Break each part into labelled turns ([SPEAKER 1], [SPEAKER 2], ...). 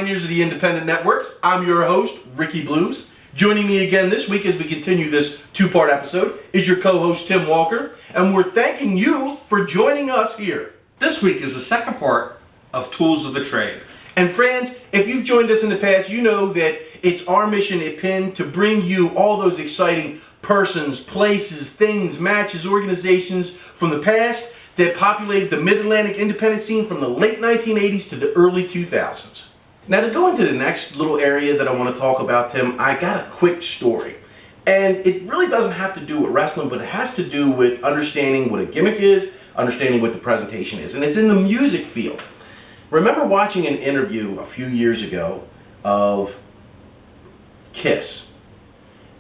[SPEAKER 1] pioneers of the independent networks. I'm your host, Ricky Blues. Joining me again this week as we continue this two-part episode is your co-host, Tim Walker, and we're thanking you for joining us here.
[SPEAKER 2] This week is the second part of Tools of the Trade.
[SPEAKER 1] And friends, if you've joined us in the past, you know that it's our mission at PIN to bring you all those exciting persons, places, things, matches, organizations from the past that populated the Mid-Atlantic independent scene from the late 1980s to the early 2000s. Now, to go into the next little area that I want to talk about, Tim, I got a quick story. And it really doesn't have to do with wrestling, but it has to do with understanding what a gimmick is, understanding what the presentation is. And it's in the music field. Remember watching an interview a few years ago of Kiss.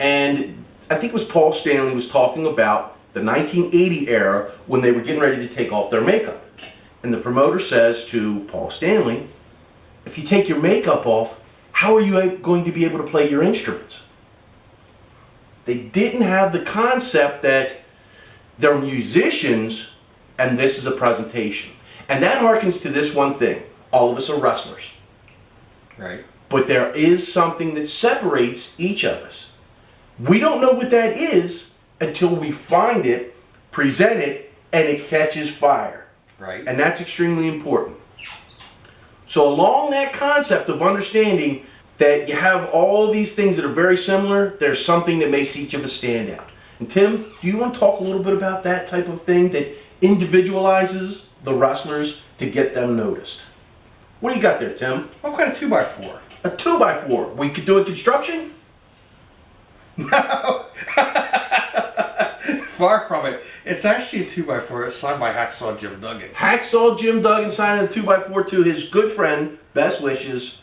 [SPEAKER 1] And I think it was Paul Stanley was talking about the 1980 era when they were getting ready to take off their makeup. And the promoter says to Paul Stanley, if you take your makeup off, how are you going to be able to play your instruments? They didn't have the concept that they're musicians and this is a presentation. And that harkens to this one thing. All of us are wrestlers.
[SPEAKER 2] Right.
[SPEAKER 1] But there is something that separates each of us. We don't know what that is until we find it, present it, and it catches fire.
[SPEAKER 2] Right.
[SPEAKER 1] And that's extremely important. So along that concept of understanding that you have all these things that are very similar, there's something that makes each of us stand out. And Tim, do you want to talk a little bit about that type of thing that individualizes the wrestlers to get them noticed? What do you got there, Tim?
[SPEAKER 2] I've got a 2x4.
[SPEAKER 1] A 2x4. We could do in construction?
[SPEAKER 2] No. Far from it. It's actually a 2x4. It's signed by Hacksaw Jim Duggan.
[SPEAKER 1] Hacksaw Jim Duggan signing a 2x4 to his good friend, best wishes,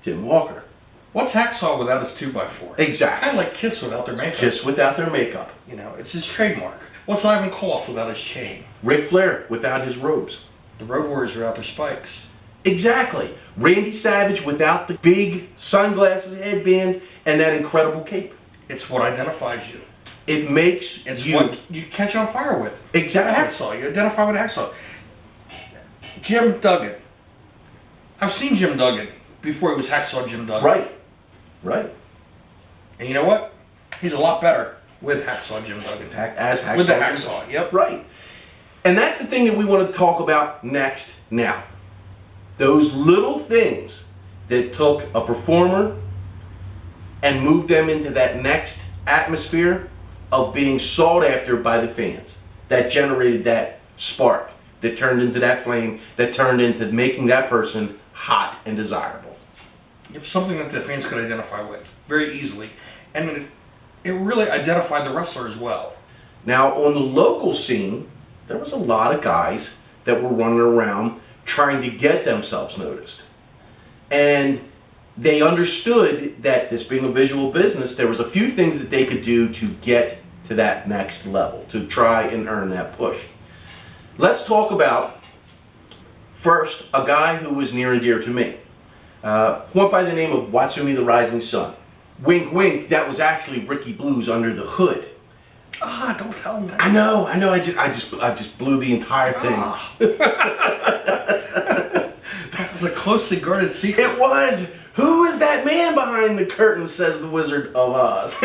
[SPEAKER 1] Tim Walker.
[SPEAKER 2] What's Hacksaw without his 2x4?
[SPEAKER 1] Exactly.
[SPEAKER 2] Kind of like Kiss without their makeup.
[SPEAKER 1] Kiss without their makeup.
[SPEAKER 2] You know, it's his trademark. What's Ivan Koloff without his chain?
[SPEAKER 1] Ric Flair without his robes.
[SPEAKER 2] The Road Warriors without their spikes.
[SPEAKER 1] Exactly. Randy Savage without the big sunglasses, headbands, and that incredible cape.
[SPEAKER 2] It's what identifies you.
[SPEAKER 1] It makes
[SPEAKER 2] It's
[SPEAKER 1] you...
[SPEAKER 2] what you catch on fire with.
[SPEAKER 1] Exactly.
[SPEAKER 2] A hacksaw. You identify with a hacksaw. Jim Duggan. I've seen Jim Duggan before he was Hacksaw Jim Duggan.
[SPEAKER 1] Right. Right.
[SPEAKER 2] And you know what? He's a lot better with Hacksaw Jim Duggan.
[SPEAKER 1] As Hacksaw.
[SPEAKER 2] With the hacksaw, yep.
[SPEAKER 1] Right. And that's the thing that we want to talk about next now. Those little things that took a performer and moved them into that next atmosphere of being sought after by the fans. That generated that spark, that turned into that flame, that turned into making that person hot and desirable.
[SPEAKER 2] It's something that the fans could identify with very easily. And it really identified the wrestler as well.
[SPEAKER 1] Now, on the local scene, there was a lot of guys that were running around trying to get themselves noticed. And they understood that this being a visual business, there was a few things that they could do to get to that next level, to try and earn that push. Let's talk about, first, a guy who was near and dear to me. Went by the name of Watsumi the Rising Sun. Wink, wink, that was actually Ricky Blues under the hood.
[SPEAKER 2] Ah, don't tell him that.
[SPEAKER 1] I know, I just blew the entire thing.
[SPEAKER 2] Ah. That was a closely guarded secret.
[SPEAKER 1] It was. Who is that man behind the curtain, says the Wizard of Oz.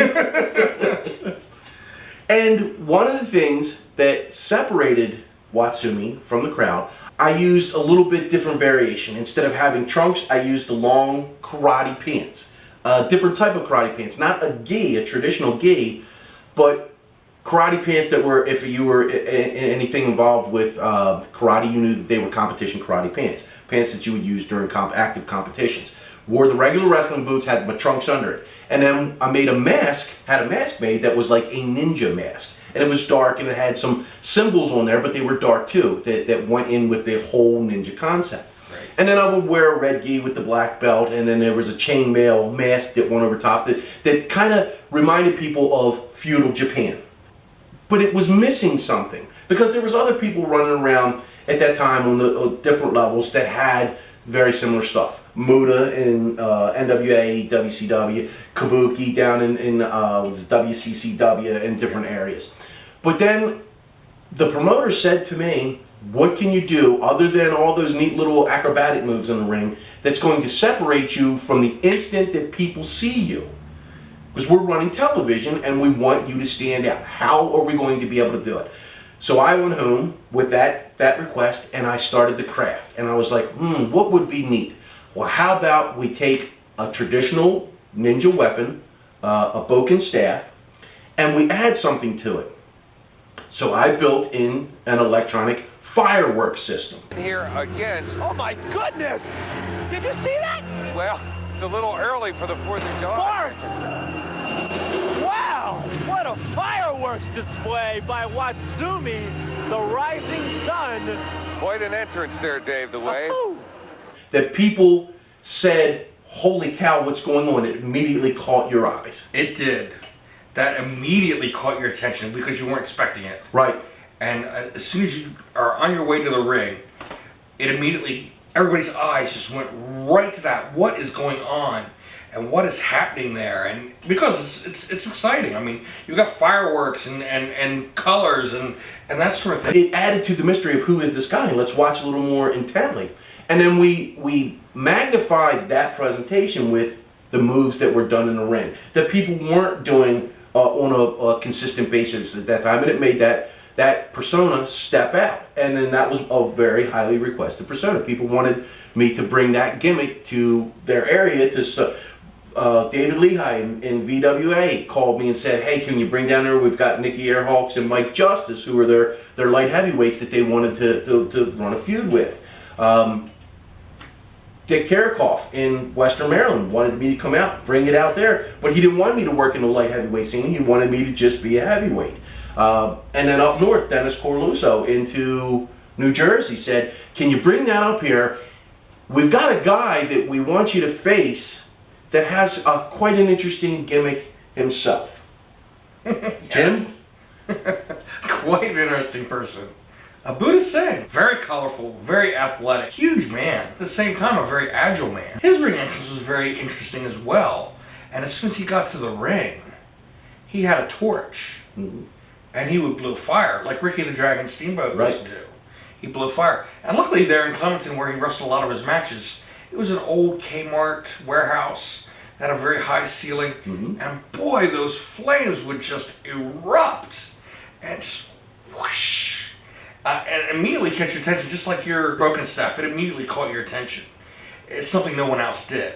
[SPEAKER 1] And one of the things that separated Watsumi from the crowd, I used a little bit different variation. Instead of having trunks, I used the long karate pants. A different type of karate pants. Not a gi, a traditional gi, but karate pants that were, if you were anything involved with karate, you knew that they were competition karate pants. Pants that you would use during active competitions. Wore the regular wrestling boots, had my trunks under it. And then I made a mask, had a mask made that was like a ninja mask. And it was dark and it had some symbols on there, but they were dark too, that went in with the whole ninja concept.
[SPEAKER 2] Right.
[SPEAKER 1] And then I would wear a red gi with the black belt, and then there was a chainmail mask that went over top that kind of reminded people of feudal Japan. But it was missing something, because there was other people running around at that time on the different levels that had very similar stuff. Muda in NWA, WCW, Kabuki down in WCCW and different areas. But then the promoter said to me, what can you do other than all those neat little acrobatic moves in the ring that's going to separate you from the instant that people see you? Because we're running television and we want you to stand out. How are we going to be able to do it? So I went home with that request and I started the craft. And I was like, what would be neat? Well, how about we take a traditional ninja weapon, a boken staff, and we add something to it. So I built in an electronic fireworks system.
[SPEAKER 3] Here against.
[SPEAKER 4] Oh my goodness! Did you see that?
[SPEAKER 3] Well, it's a little early for the 4th of July.
[SPEAKER 4] Sparks! Wow! What a fireworks display by Watsumi, the rising sun.
[SPEAKER 3] Quite an entrance there, Dave the Wave.
[SPEAKER 1] That people said, holy cow, what's going on? It immediately caught your eyes.
[SPEAKER 2] It did. That immediately caught your attention because you weren't expecting it.
[SPEAKER 1] Right.
[SPEAKER 2] And as soon as you are on your way to the ring, it immediately, everybody's eyes just went right to that. What is going on? And what is happening there? And because it's exciting. I mean, you've got fireworks and colors and that sort of thing.
[SPEAKER 1] It added to the mystery of who is this guy. Let's watch a little more intently. And then we magnified that presentation with the moves that were done in the ring that people weren't doing on a consistent basis at that time, and it made that persona step out. And then that was a very highly requested persona. People wanted me to bring that gimmick to their area. David Lehigh in VWA called me and said, hey, can you bring down there, we've got Nicky Airhawks and Mike Justice, who are their light heavyweights that they wanted to run a feud with. Dick Karakoff in Western Maryland wanted me to come out, bring it out there, but he didn't want me to work in the light heavyweight scene. He wanted me to just be a heavyweight. And then up north, Dennis Corluso into New Jersey said, can you bring that up here? We've got a guy that we want you to face that has quite an interesting gimmick himself. Tim?
[SPEAKER 2] Quite an interesting person. Buddha Singh, very colorful, very athletic, huge man. At the same time, a very agile man. His ring entrance was very interesting as well. And as soon as he got to the ring, he had a torch.
[SPEAKER 1] Mm-hmm.
[SPEAKER 2] And he would blow fire, like Ricky the Dragon Steamboat
[SPEAKER 1] Right.
[SPEAKER 2] used to do. He blew fire. And luckily there in Clementon, where he wrestled a lot of his matches, it was an old Kmart warehouse, had a very high ceiling.
[SPEAKER 1] Mm-hmm.
[SPEAKER 2] And boy, those flames would just erupt and just whoosh. And immediately catch your attention, just like your broken staff. It immediately caught your attention. It's something no one else did.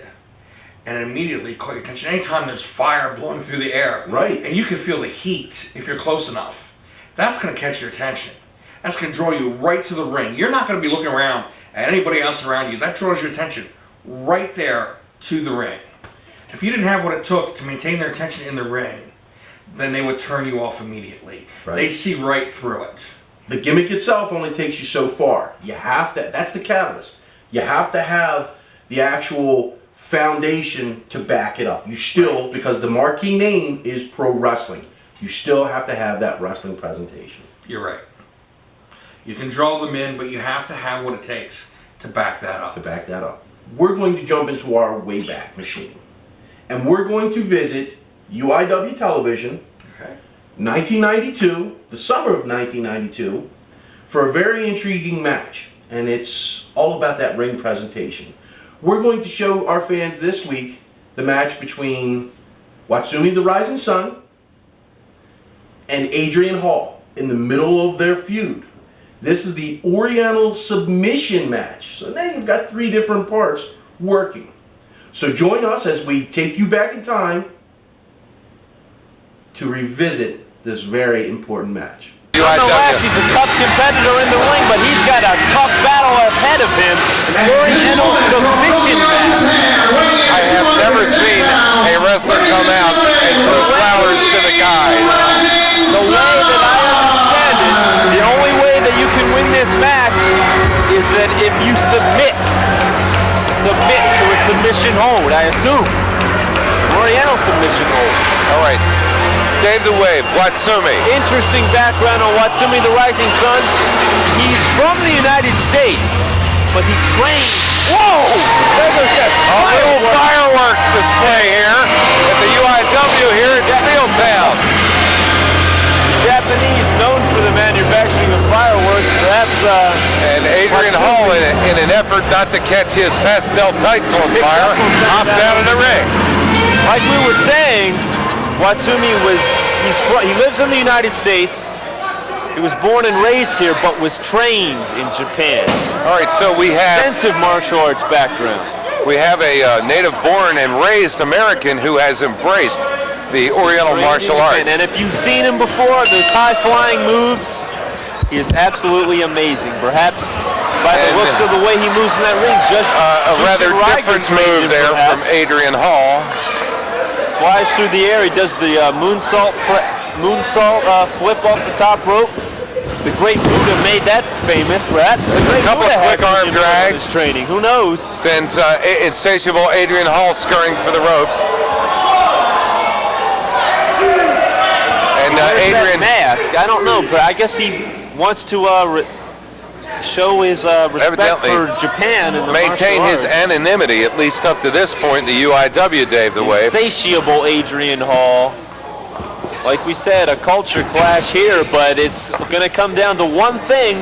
[SPEAKER 2] And it immediately caught your attention. Anytime there's fire blowing through the air,
[SPEAKER 1] Right.
[SPEAKER 2] and you can feel the heat if you're close enough, that's going to catch your attention. That's going to draw you right to the ring. You're not going to be looking around at anybody else around you. That draws your attention right there to the ring. If you didn't have what it took to maintain their attention in the ring, then they would turn you off immediately.
[SPEAKER 1] Right.
[SPEAKER 2] They see right through it.
[SPEAKER 1] The gimmick itself only takes you so far. You have to, that's the catalyst. You have to have the actual foundation to back it up. You still, because the marquee name is pro wrestling, you still have to have that wrestling presentation.
[SPEAKER 2] You're right. You can draw them in, but you have to have what it takes to back that up.
[SPEAKER 1] To back that up. We're going to jump into our Wayback Machine. And we're going to visit UIW Television,
[SPEAKER 2] Okay.
[SPEAKER 1] 1992, the summer of 1992, for a very intriguing match. And it's all about that ring presentation. We're going to show our fans this week the match between Watsumi the Rising Sun and Adrian Hall in the middle of their feud. This is the Oriental submission match. So now you've got three different parts working. So join us as we take you back in time to revisit this very important match.
[SPEAKER 5] Nonetheless, he's a tough competitor in the ring, but he's got a tough battle ahead of him. An Oriental submission match.
[SPEAKER 3] I have never seen a wrestler come out and throw flowers to the guys.
[SPEAKER 5] The way that I understand it, the only way that you can win this match is that if you submit to a submission hold, I assume. Oriental submission hold.
[SPEAKER 3] All right. Dave the Wave, Watsumi.
[SPEAKER 5] Interesting background on Watsumi the Rising Sun. He's from the United States, but he trained. Whoa! There goes that
[SPEAKER 3] A little fireworks display here at the UIW here in Steeltown.
[SPEAKER 5] Japanese, known for the manufacturing of fireworks, perhaps perhaps.
[SPEAKER 3] And Adrian Hall, in an effort not to catch his pastel tights on fire, hops out of the ring.
[SPEAKER 5] Like we were saying, Watsumi he lives in the United States. He was born and raised here, but was trained in Japan.
[SPEAKER 3] All right, so we have
[SPEAKER 5] Extensive martial arts background.
[SPEAKER 3] a native-born and raised American who has embraced the Oriental martial arts.
[SPEAKER 5] And if you've seen him before, those high-flying moves, he is absolutely amazing. Perhaps by the looks of the way he moves in that ring, just
[SPEAKER 3] a rather different move there from Adrian Hall.
[SPEAKER 5] Flies through the air. He does the moonsault flip off the top rope. The great Buddha made that famous, perhaps. The great
[SPEAKER 3] A couple
[SPEAKER 5] Buddha
[SPEAKER 3] of quick
[SPEAKER 5] had
[SPEAKER 3] arm
[SPEAKER 5] some
[SPEAKER 3] drags.
[SPEAKER 5] training. Who knows?
[SPEAKER 3] Sends insatiable Adrian Hall scurrying for the ropes. And Adrian,
[SPEAKER 5] that mask. I don't know, but I guess he wants to show his respect
[SPEAKER 3] Evidently
[SPEAKER 5] for Japan and the
[SPEAKER 3] maintain
[SPEAKER 5] martial
[SPEAKER 3] his
[SPEAKER 5] arts.
[SPEAKER 3] anonymity, at least up to this point, in the UIW, Dave the Wave.
[SPEAKER 5] Insatiable Adrian Hall. Like we said, a culture clash here, but it's going to come down to one thing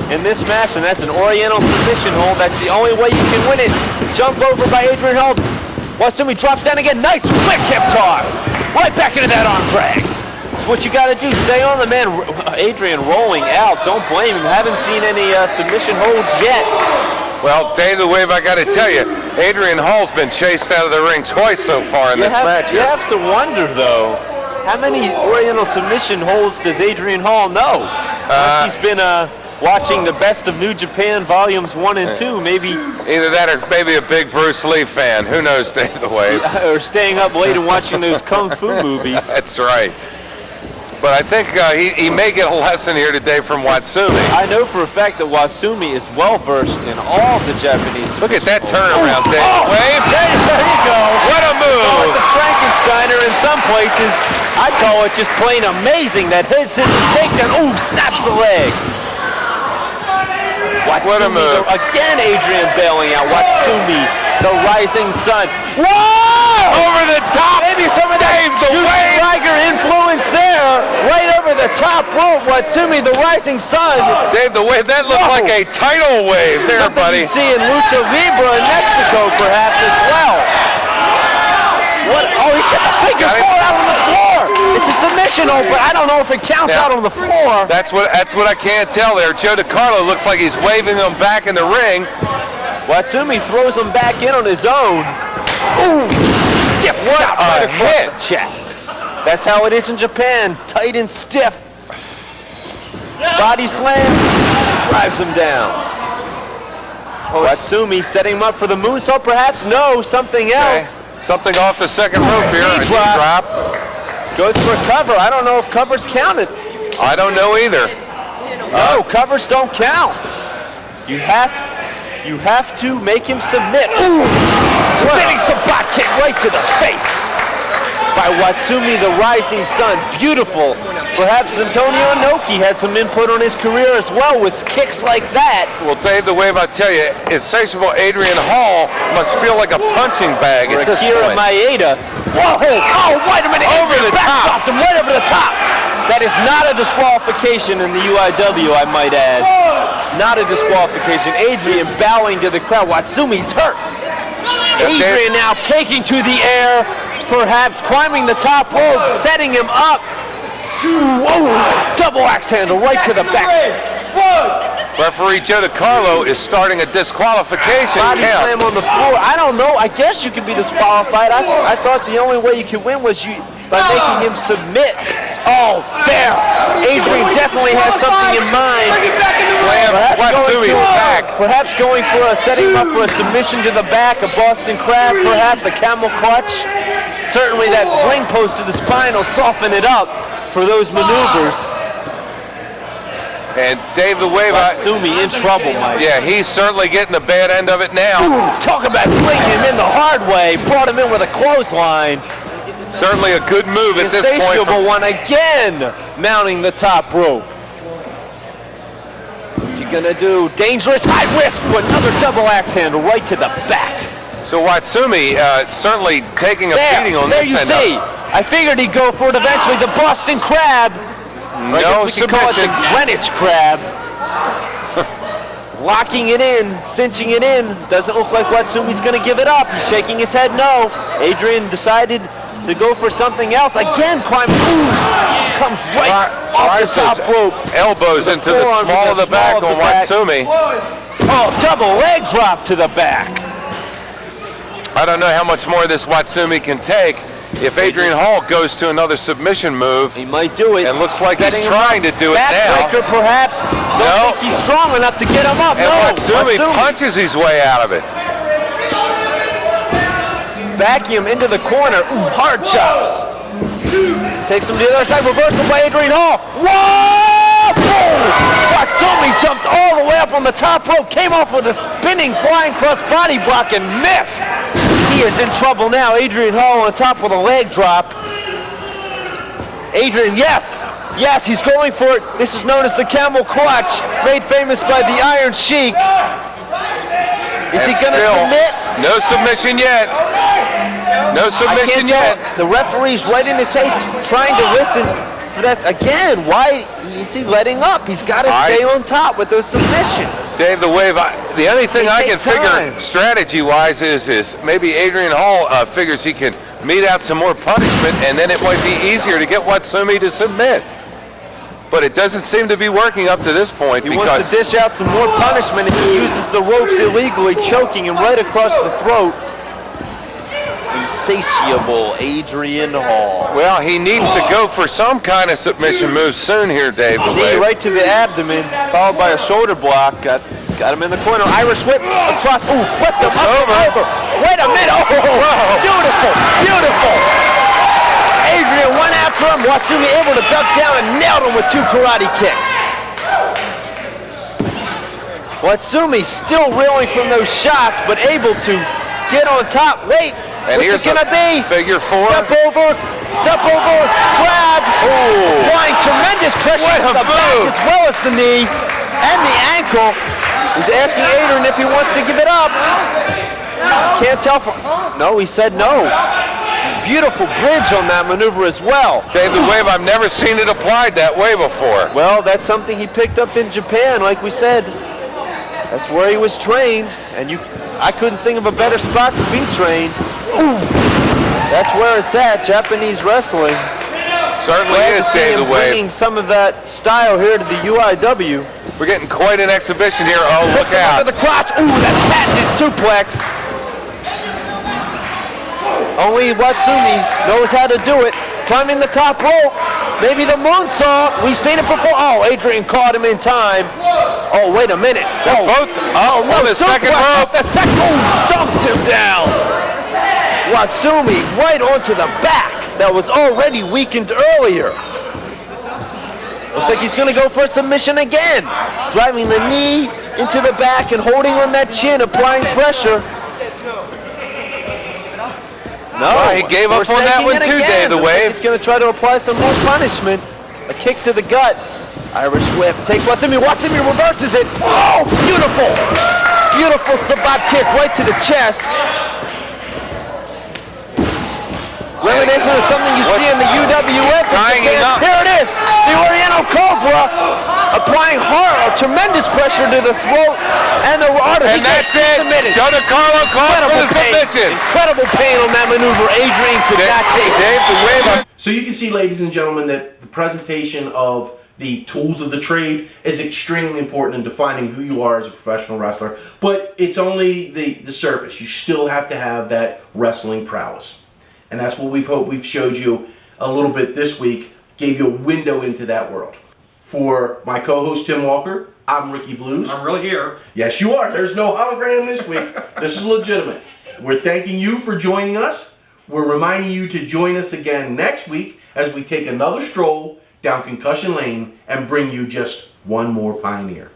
[SPEAKER 5] in this match, and that's an Oriental submission hold. That's the only way you can win it. Jump over by Adrian Hall. Watsumi drops down again. Nice quick hip toss. Right back into that arm drag. That's what you got to do. Stay on the man. Adrian rolling out. Don't blame him. Haven't seen any submission holds yet.
[SPEAKER 3] Well, Dave the Wave, I got to tell you, Adrian Hall's been chased out of the ring twice so far in this match.
[SPEAKER 5] You have to wonder, though, how many Oriental submission holds does Adrian Hall know? He's been watching the Best of New Japan Volumes 1 and 2, maybe.
[SPEAKER 3] Either that or maybe a big Bruce Lee fan. Who knows, Dave the Wave?
[SPEAKER 5] Or staying up late and watching those Kung Fu movies.
[SPEAKER 3] That's right. But I think he may get a lesson here today from Watsumi.
[SPEAKER 5] I know for a fact that Watsumi is well-versed in all the Japanese.
[SPEAKER 3] Look at that turnaround, Dave the Wave.
[SPEAKER 5] There you go.
[SPEAKER 3] What a move!
[SPEAKER 5] Call it the Frankensteiner in some places. I call it just plain amazing. That head scissors takedown. Ooh, snaps the leg. Watsumi,
[SPEAKER 3] What a move.
[SPEAKER 5] Again, Adrian bailing out. Watsumi, the rising sun. Whoa!
[SPEAKER 3] Over the top!
[SPEAKER 5] Maybe some of that
[SPEAKER 3] Dave the Wave!
[SPEAKER 5] Tiger influence there. Right over the top rope. Watsumi, the rising sun.
[SPEAKER 3] Dave the Wave, that looked like a tidal wave there,
[SPEAKER 5] Something
[SPEAKER 3] buddy.
[SPEAKER 5] you see in Lucha Libre in Mexico, perhaps, as well. What? Oh, he's got the figure four out on the floor. It's a submission hold, but I don't know if it counts out on the floor.
[SPEAKER 3] That's what I can't tell there. Joe DiCarlo looks like he's waving them back in the ring.
[SPEAKER 5] Watsumi throws him back in on his own. Ooh, stiff shot right across the chest. That's how it is in Japan, tight and stiff. Body slam, drives him down. Watsumi setting him up for the moonsault, perhaps? No, something else.
[SPEAKER 3] Okay. Something off the second rope here. A knee
[SPEAKER 5] drop.
[SPEAKER 3] drop.
[SPEAKER 5] Goes for a cover. I don't know if covers counted.
[SPEAKER 3] I don't know either.
[SPEAKER 5] No, covers don't count. You have to make him submit. Ooh, spinning sabot kick right to the face by Watsumi, the rising sun. Beautiful. Perhaps Antonio Inoki had some input on his career as well with kicks like that.
[SPEAKER 3] Well, Dave the Wave, I tell you, insatiable Adrian Hall must feel like a punching bag at this
[SPEAKER 5] Akira
[SPEAKER 3] point.
[SPEAKER 5] Maeda. Whoa! Oh, wait a minute!
[SPEAKER 3] Over the top.
[SPEAKER 5] Stopped him right over the top. That is not a disqualification in the UIW, I might add. Not a disqualification. Adrian bowing to the crowd. Watsumi's hurt. Adrian now taking to the air, perhaps climbing the top rope, setting him up. Whoa! Double axe handle right to the back.
[SPEAKER 3] Referee Joe DiCarlo is starting a disqualification
[SPEAKER 5] Body
[SPEAKER 3] count.
[SPEAKER 5] slam on the floor. I don't know. I guess you could be disqualified. I thought the only way you could win was by making him submit. Oh, there. Adrian definitely has something in mind.
[SPEAKER 3] Slams Watsumi's back.
[SPEAKER 5] Perhaps going for setting him up for a submission to the back, a Boston Crab, perhaps a camel clutch. Certainly that ring post to the spine will soften it up for those maneuvers.
[SPEAKER 3] And Dave the Wave,
[SPEAKER 5] Watsumi in trouble, Mike.
[SPEAKER 3] yeah, he's certainly getting the bad end of it now.
[SPEAKER 5] Ooh, talk about bringing him in the hard way. Brought him in with a clothesline.
[SPEAKER 3] Certainly a good move at this point.
[SPEAKER 5] Insatiable one again, mounting the top rope. What's he gonna do? Dangerous high risk. Another double axe handle right to the back.
[SPEAKER 3] So Watsumi certainly taking a beating on
[SPEAKER 5] there
[SPEAKER 3] this
[SPEAKER 5] you
[SPEAKER 3] end.
[SPEAKER 5] see. I figured he'd go for it eventually. The Boston Crab. Or I
[SPEAKER 3] No
[SPEAKER 5] guess we could call it
[SPEAKER 3] submission.
[SPEAKER 5] the Greenwich Crab. locking it in, cinching it in. Doesn't look like Watsumi's going to give it up. He's shaking his head no. Adrian decided to go for something else. Again, climbing. Ooh, comes right off the top rope.
[SPEAKER 3] Elbows into the small of the back on Watsumi.
[SPEAKER 5] Oh, double leg drop to the back.
[SPEAKER 3] I don't know how much more this Watsumi can take. If Adrian Hall goes to another submission move,
[SPEAKER 5] he might do it.
[SPEAKER 3] And looks like he's trying to do it now.
[SPEAKER 5] Backbreaker, perhaps. Don't think he's strong enough to get him up.
[SPEAKER 3] And Watsumi punches his way out of it.
[SPEAKER 5] Backing him into the corner. Ooh, hard chops. Takes him to the other side. Reversal by Adrian Hall. Whoa! Boom! Watsumi jumped all the way up on the top rope. Came off with a spinning flying cross body block and missed. He is in trouble now. Adrian Hall on top with a leg drop. Adrian, yes, he's going for it. This is known as the camel clutch, made famous by the Iron Sheik. Is he going to submit?
[SPEAKER 3] No submission yet. No submission yet.
[SPEAKER 5] The referee's right in his face, trying to listen for that. Again, why is he letting up? He's got to stay on top with those submissions.
[SPEAKER 3] Dave, the only thing I can figure strategy-wise is maybe Adrian Hall figures he can mete out some more punishment, and then it might be easier to get Watsumi to submit. But it doesn't seem to be working up to this point.
[SPEAKER 5] He wants to dish out some more punishment if he uses the ropes illegally, choking him right across the throat. Insatiable Adrian Hall.
[SPEAKER 3] Well, he needs to go for some kind of submission move soon here, Dave.
[SPEAKER 5] Knee right to the abdomen, followed by a shoulder block. He's got him in the corner. Irish whip across. Ooh, flipped him up and over. Wait a minute. Oh, beautiful, beautiful. Adrian went after him. Watsumi able to duck down and nailed him with 2 karate kicks. Watsumi still reeling from those shots, but able to get on top. Wait.
[SPEAKER 3] And
[SPEAKER 5] what's it gonna be?
[SPEAKER 3] Figure 4.
[SPEAKER 5] Step over, grab.
[SPEAKER 3] Oh.
[SPEAKER 5] Applying tremendous pressure to the back as well as the knee and the ankle. He's asking Adrian if he wants to give it up. Can't tell from. No, he said no. Beautiful bridge on that maneuver as well.
[SPEAKER 3] Dave, the wave, I've never seen it applied that way before.
[SPEAKER 5] Well, that's something he picked up in Japan, like we said. That's where he was trained, and I couldn't think of a better spot to be trained. Ooh. That's where it's at, Japanese wrestling.
[SPEAKER 3] Certainly is, Dave, the wave.
[SPEAKER 5] Bringing some of that style here to the UIW.
[SPEAKER 3] We're getting quite an exhibition here. Oh, look out.
[SPEAKER 5] Under the crotch. Ooh, that patented suplex. Only Watsumi knows how to do it. Climbing the top rope. Maybe the moonsault. We've seen it before. Oh, Adrian caught him in time. Oh, wait a minute.
[SPEAKER 3] Oh, both
[SPEAKER 5] no,
[SPEAKER 3] on the second rope.
[SPEAKER 5] The second. Ooh, dumped him down. Watsumi right onto the back. That was already weakened earlier. Looks like he's going to go for a submission again. Driving the knee into the back and holding on that chin, applying pressure. No,
[SPEAKER 3] well, he gave up on that one too, Dave, the wave.
[SPEAKER 5] He's going to try to apply some more punishment. A kick to the gut. Irish whip takes Watsumi. Watsumi reverses it. Oh, beautiful. Beautiful savate kick right to the chest. Reminiscent of something you see in the UWF.
[SPEAKER 3] Tying him up.
[SPEAKER 5] Here it is. The Oriental Cobra applying tremendous pressure to the throat and the water.
[SPEAKER 3] And that's it. Giancarlo called for the submission.
[SPEAKER 5] Incredible pain on that maneuver. Adrian could not take
[SPEAKER 3] Dave, the wave.
[SPEAKER 1] So you can see, ladies and gentlemen, that the presentation of the tools of the trade is extremely important in defining who you are as a professional wrestler. But it's only the surface. You still have to have that wrestling prowess. And that's what we've showed you a little bit this week, gave you a window into that world. For my co-host Tim Walker, I'm Ricky Blues.
[SPEAKER 2] I'm really here.
[SPEAKER 1] Yes, you are. There's no hologram this week. This is legitimate. We're thanking you for joining us. We're reminding you to join us again next week as we take another stroll down Concussion Lane and bring you just one more pioneer.